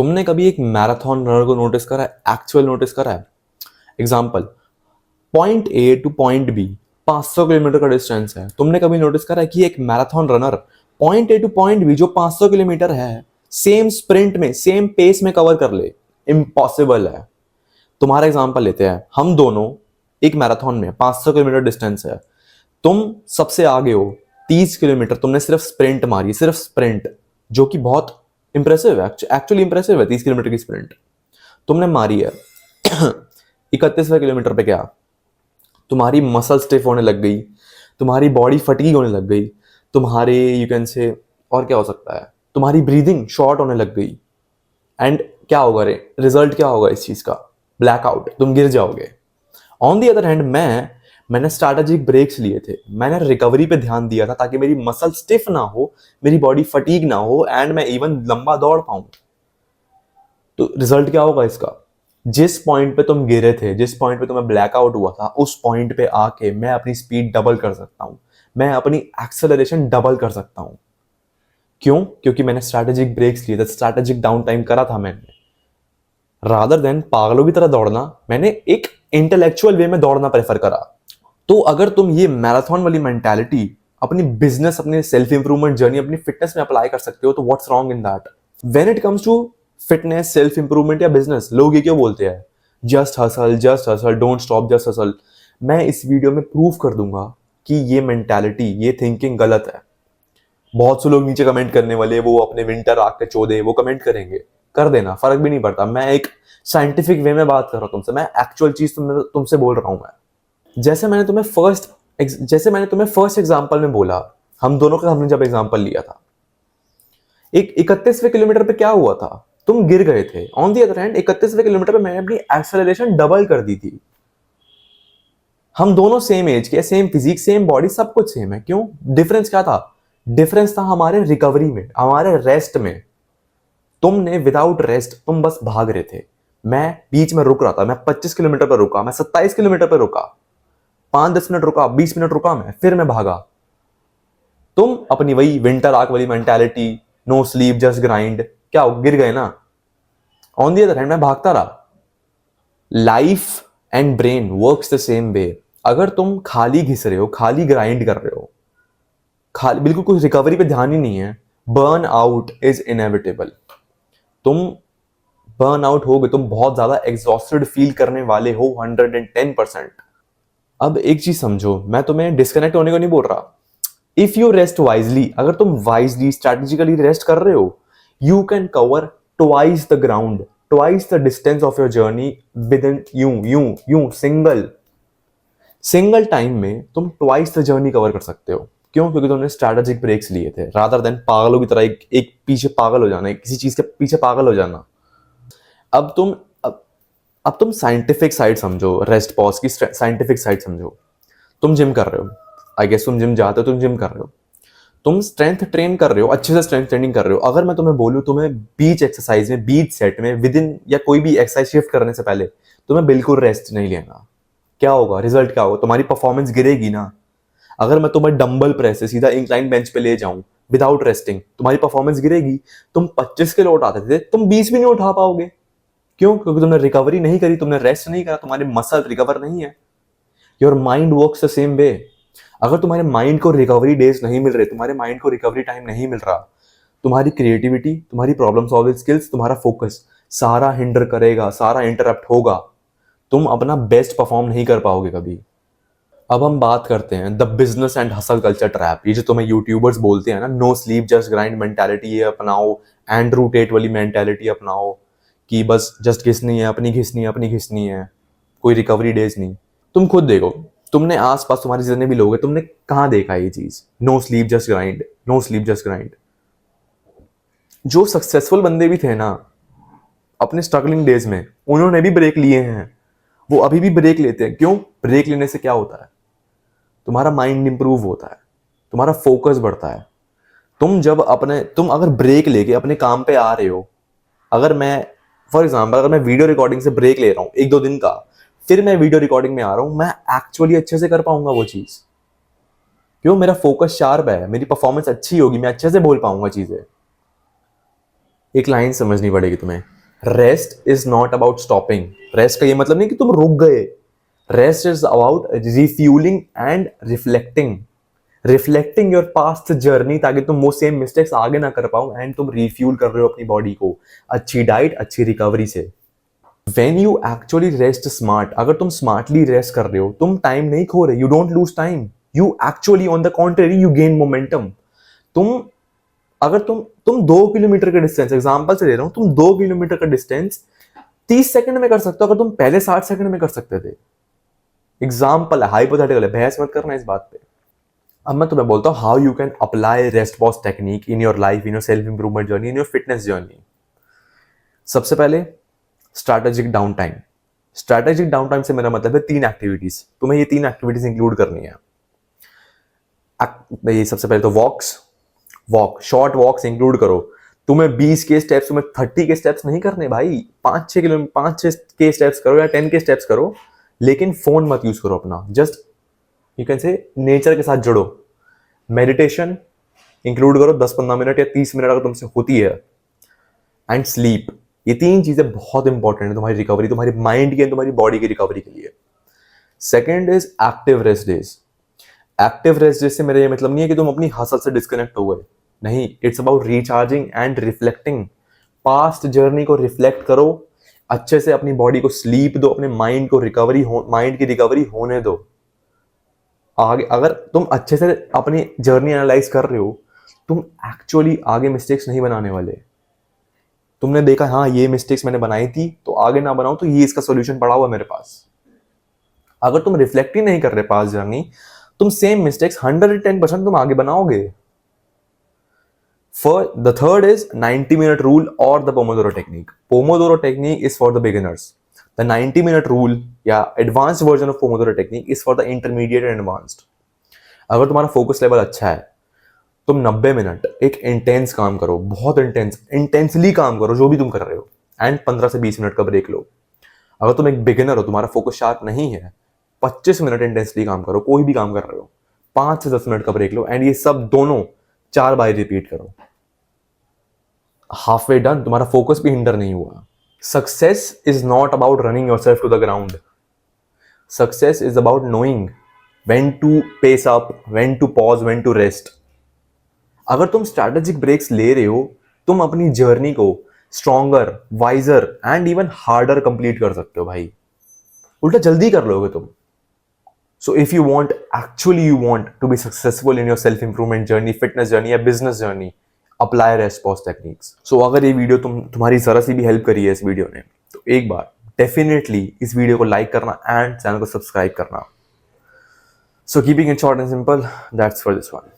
तुमने कभी एक मैराथन रनर को नोटिस करा है, एक्चुअल नोटिस करा है? Example, point a to point b 500 kilometre का डिस्टेंस है। तुमने कभी नोटिस करा है कि एक marathon runner point a to point b जो 500 किलोमीटर है सेम स्प्रिंट में सेम पेस में कवर कर ले? इम्पॉसिबल है। तुम्हारा एग्जाम्पल लेते हैं, हम दोनों एक मैराथन में 500 किलोमीटर डिस्टेंस है। तुम सबसे आगे हो 30 किलोमीटर, तुमने सिर्फ स्प्रिंट मारी, सिर्फ स्प्रिंट, जो कि बहुत इंप्रेसिव है, एक्चुअली इंप्रेसिव है। 30 किलोमीटर की स्प्रिंट तुमने मारी है। 31वें किलोमीटर पे क्या, तुम्हारी मसल स्टिफ होने लग गई, तुम्हारी बॉडी फटीग होने लग गई, तुम्हारे यू कैन से और क्या हो सकता है, तुम्हारी ब्रीदिंग शॉर्ट होने लग गई। एंड क्या होगा रे, रिजल्ट क्या होगा इस चीज का? ब्लैकआउट, तुम गिर जाओगे। ऑन दी अदर हैंड मैंने स्ट्रैटेजिक ब्रेक्स लिए थे, मैंने रिकवरी पे ध्यान दिया था ताकि मेरी मसल स्टिफ ना हो, मेरी बॉडी फटीग ना हो एंड मैं इवन लंबा दौड़ पाऊं। तो रिजल्ट क्या होगा इसका? जिस पॉइंट पे तुम गिरे थे, जिस पॉइंट पे तुम्हें ब्लैकआउट हुआ था, उस पॉइंट पे आके मैं अपनी स्पीड डबल कर सकता हूं, मैं अपनी एक्सेलरेशन डबल कर सकता हूं। क्यों? क्योंकि मैंने स्ट्रैटेजिक ब्रेक्स लिए थे, स्ट्रैटेजिक डाउन टाइम करा था मैंने। रादर देन पागलों की तरह दौड़ना, मैंने एक इंटेलेक्चुअल वे में दौड़ना प्रेफर करा। तो अगर तुम ये मैराथन वाली मेंटालिटी अपनी बिजनेस, अपने सेल्फ इंप्रूवमेंट जर्नी, अपनी फिटनेस में अप्लाई कर सकते हो, तो what's wrong in that? When it comes to fitness, self improvement या बिजनेस, लोग ये क्यों बोलते हैं just hustle, don't stop, just hustle. मैं इस वीडियो में प्रूव कर दूंगा कि ये मेंटालिटी, ये थिंकिंग गलत है। बहुत से लोग नीचे कमेंट करने वाले, वो अपने विंटर आग के चौदे वो कमेंट करेंगे, कर देना, फर्क भी नहीं पड़ता। मैं एक साइंटिफिक वे में बात कर रहा हूं तुमसे, मैं एक्चुअल चीज तुमसे बोल रहा हूं। मैं जैसे मैंने तुम्हें फर्स्ट एग्जांपल में बोला, हम दोनों का हमने जब एग्जांपल लिया था, एक 31वें किलोमीटर पे क्या हुआ था, तुम गिर गए थे। ऑन दी अदर हैंड 31वें किलोमीटर पे मैंने अपनी एक्सेलरेशन डबल कर दी थी। हम दोनों सेम एज के, सेम फिजिक, सेम बॉडी, सब कुछ सेम है। क्यों? डिफरेंस क्या था? डिफरेंस था हमारे रिकवरी में, हमारे रेस्ट में। तुमने विदाउट रेस्ट तुम बस भाग रहे थे, मैं बीच में रुक रहा था। मैं 25 किलोमीटर पर रुका, मैं 27 किलोमीटर पर रुका, 5-10 मिनट रुका, 20 मिनट रुका, मैं फिर मैं भागा। तुम अपनी वही विंटर आर्क वाली mentality, no sleep just grind, क्या गिर गए ना। ऑन दी अदर हैंड मैं भागता रहा। Life and brain works the same way. अगर तुम खाली घिस रहे हो, खाली ग्राइंड कर रहे हो, खाली बिल्कुल कुछ रिकवरी पे ध्यान ही नहीं है, बर्न आउट इज इनएविटेबल। तुम बर्न आउट होगे, तुम बहुत ज्यादा एग्जॉस्टेड फील करने वाले हो, 110%। अब एक चीज समझो, मैं तुम्हें डिस्कनेक्ट होने को नहीं बोल रहा। इफ यू रेस्ट वाइजली, अगर तुम वाइजली स्ट्रेटेजिकली रेस्ट कर रहे हो, you can cover twice the ground, twice the distance of your journey with in you single time में तुम ट्वाइस द जर्नी कवर कर सकते हो। क्यों? क्योंकि तुमने स्ट्रैटेजिक ब्रेक्स लिए थे, रादर देन पागलों की तरह एक पीछे पागल हो जाना, किसी चीज के पीछे पागल हो जाना। अब तुम अब, अब तुम साइंटिफिक साइड समझो, रेस्ट पॉज की साइंटिफिक साइड समझो। तुम जिम कर रहे हो, आई गेस तुम जिम जाते हो, तुम जिम कर रहे हो, तुम स्ट्रेंथ ट्रेन कर रहे हो, अच्छे से स्ट्रेंथ ट्रेनिंग कर रहे हो। अगर मैं तुम्हें बोलूं, तुम्हें बीच एक्सरसाइज में, बीच सेट में, विद इन या कोई भी एक्सरसाइज शिफ्ट करने से पहले तुम्हें बिल्कुल रेस्ट नहीं लेना, क्या होगा? रिजल्ट क्या होगा? तुम्हारी परफॉर्मेंस गिरेगी ना। अगर मैं तुम्हें डंबल प्रेस से सीधा इंक्लाइन बेंच पे ले जाऊं विदाउट रेस्टिंग, तुम्हारी परफॉर्मेंस गिरेगी। तुम 25 किलो उठाते थे, तुम 20 भी नहीं उठा पाओगे। क्यों? क्योंकि तुमने रिकवरी नहीं करी, तुमने रेस्ट नहीं करा, तुम्हारे मसल रिकवर नहीं है। Your mind works the same way. अगर तुम्हारे माइंड को रिकवरी डेज नहीं मिल रहे, तुम्हारे माइंड को रिकवरी टाइम नहीं मिल रहा, तुम्हारी क्रिएटिविटी, तुम्हारी प्रॉब्लम सॉल्विंग स्किल्स, तुम्हारा फोकस सारा हिंडर करेगा, सारा इंटरप्ट होगा। तुम अपना बेस्ट परफॉर्म नहीं कर पाओगे कभी। अब हम बात करते हैं the business and hustle culture trap. ये जो तुम्हें यूट्यूबर्स बोलते हैं ना, no sleep just grind mentality, ये अपनाओ, एंड्रू टेट वाली मेंटालिटी अपनाओ कि बस जस्ट घिसनी है, अपनी घिसनी है, अपनी घिसनी है, कोई रिकवरी डेज नहीं। तुम खुद देखो, तुमने आसपास तुम्हारे जितने भी लोग हैं, तुमने कहाँ देखा ये चीज, no sleep just grind, no sleep just grind? जो सक्सेसफुल बंदे भी थे ना अपने स्ट्रगलिंग डेज में, उन्होंने भी ब्रेक लिए हैं, वो अभी भी ब्रेक लेते हैं। क्यों? ब्रेक लेने से क्या होता है? तुम्हारा माइंड इंप्रूव होता है, तुम्हारा फोकस बढ़ता है। तुम अगर ब्रेक लेके अपने काम पे आ रहे हो, अगर मैं फॉर एग्जाम्पल, अगर मैं वीडियो रिकॉर्डिंग से ब्रेक ले रहा हूँ 1-2 दिन का, फिर मैं वीडियो रिकॉर्डिंग में आ रहा हूं, मैं एक्चुअली अच्छे से कर पाऊंगा वो चीज। क्यों? मेरा फोकस शार्प है, मेरी परफॉर्मेंस अच्छी होगी, मैं अच्छे से बोल पाऊंगा चीजें। एक लाइन समझनी पड़ेगी तुम्हें, rest is not about stopping. Rest का ये मतलब नहीं कि तुम रुक गए, rest is about refuelling and reflecting your past journey, ताकि तुम वो सेम मिस्टेक्स आगे ना कर पाओ एंड तुम रिफ्यूल कर रहे हो अपनी बॉडी को अच्छी डाइट, अच्छी रिकवरी से। When you actually rest smart, अगर तुम स्मार्टली रेस्ट कर रहे हो, तुम टाइम नहीं खो रहे, you don't lose time, you actually on the contrary you gain momentum. तुम अगर तुम 2 किलोमीटर का डिस्टेंस, एग्जांपल से दे रहा हूं, तुम 2 किलोमीटर का डिस्टेंस 30 सेकंड में कर सकते हो, अगर तुम पहले 60 सेकंड में कर सकते थे। एग्जाम्पल है, हाइपोथेटिकल है, बहस मत करना इस बात पे। अब मैं तुम्हें बोलता हूं how you can apply rest pause technique in your life, in your self improvement journey, in your fitness journey. सबसे पहले strategic down time. Strategic down time से मेरा मतलब है 3 एक्टिविटीज, तुम्हें ये 3 एक्टिविटीज इंक्लूड करनी है। ये सबसे पहले तो शॉर्ट वॉक्स इंक्लूड करो। तुम्हें 20 के स्टेप्स, तुम्हें 30 के स्टेप्स नहीं करने भाई, 5-6 के स्टेप्स करो या 10 के स्टेप्स करो, लेकिन फोन मत यूज करो अपना। Just you can say nature के साथ जुड़ो। मेडिटेशन इंक्लूड करो 10-15 मिनट या 30 मिनट अगर तुमसे होती है। एंड स्लीप, ये 3 चीजें बहुत इंपॉर्टेंट है तुम्हारी रिकवरी, तुम्हारी माइंड की, तुम्हारी बॉडी की रिकवरी के लिए। Second is active rest days. Active rest days से मेरा ये मतलब नहीं है कि तुम अपनी हसल से डिस्कनेक्ट हो गए, नहीं, it's about recharging and reflecting. Past journey को रिफ्लेक्ट करो, अच्छे से अपनी बॉडी को स्लीप दो, अपने माइंड को माइंड की रिकवरी होने दो। आगे अगर तुम अच्छे से अपनी जर्नी एनालाइज कर रहे हो, तुम एक्चुअली आगे मिस्टेक्स नहीं बनाने वाले। तुमने देखा हाँ ये मिस्टेक्स मैंने बनाई थी तो आगे ना बनाऊं, तो ये इसका सॉल्यूशन पड़ा हुआ मेरे पास। अगर तुम रिफ्लेक्ट ही नहीं कर रहे पास्ट जर्नी, तुम सेम मिस्टेक्स 110% तुम आगे बनाओगे। The third is 90-minute rule or the Pomodoro technique. Pomodoro technique is for the beginners. The 90-minute rule या advanced version of Pomodoro technique is for the intermediate and advanced. अगर तुम्हारा focus level अच्छा है, तुम 90 minute एक intense काम करो, बहुत इंटेंसली काम करो जो भी तुम कर रहे हो, एंड 15 से 20 मिनट का ब्रेक लो। अगर तुम एक बिगिनर हो, तुम्हारा फोकस शार्प नहीं है, 25 मिनट इंटेंसली काम करो, कोई भी काम कर रहे हो, 5 से 10 मिनट का ब्रेक लो, एंड ये सब दोनों 4 बार रिपीट करो। हाफ वे डन, तुम्हारा फोकस भी हिंडर नहीं हुआ। Success is not about running yourself to the ground. Success is about knowing when to pace up, when to pause, when to rest. अगर तुम स्ट्रैटेजिक ब्रेक्स ले रहे हो, तुम अपनी जर्नी को stronger, wiser and even harder complete कर सकते हो भाई, उल्टा जल्दी कर लोगे तुम। So if you want to be successful in your self improvement journey, fitness journey या business journey, apply rest pause techniques. So अगर ये वीडियो तुम्हारी जरा सी भी हेल्प करी है इस वीडियो ने, तो एक बार डेफिनेटली इस वीडियो को लाइक करना एंड चैनल को सब्सक्राइब करना। So keeping it short and simple, that's for this one.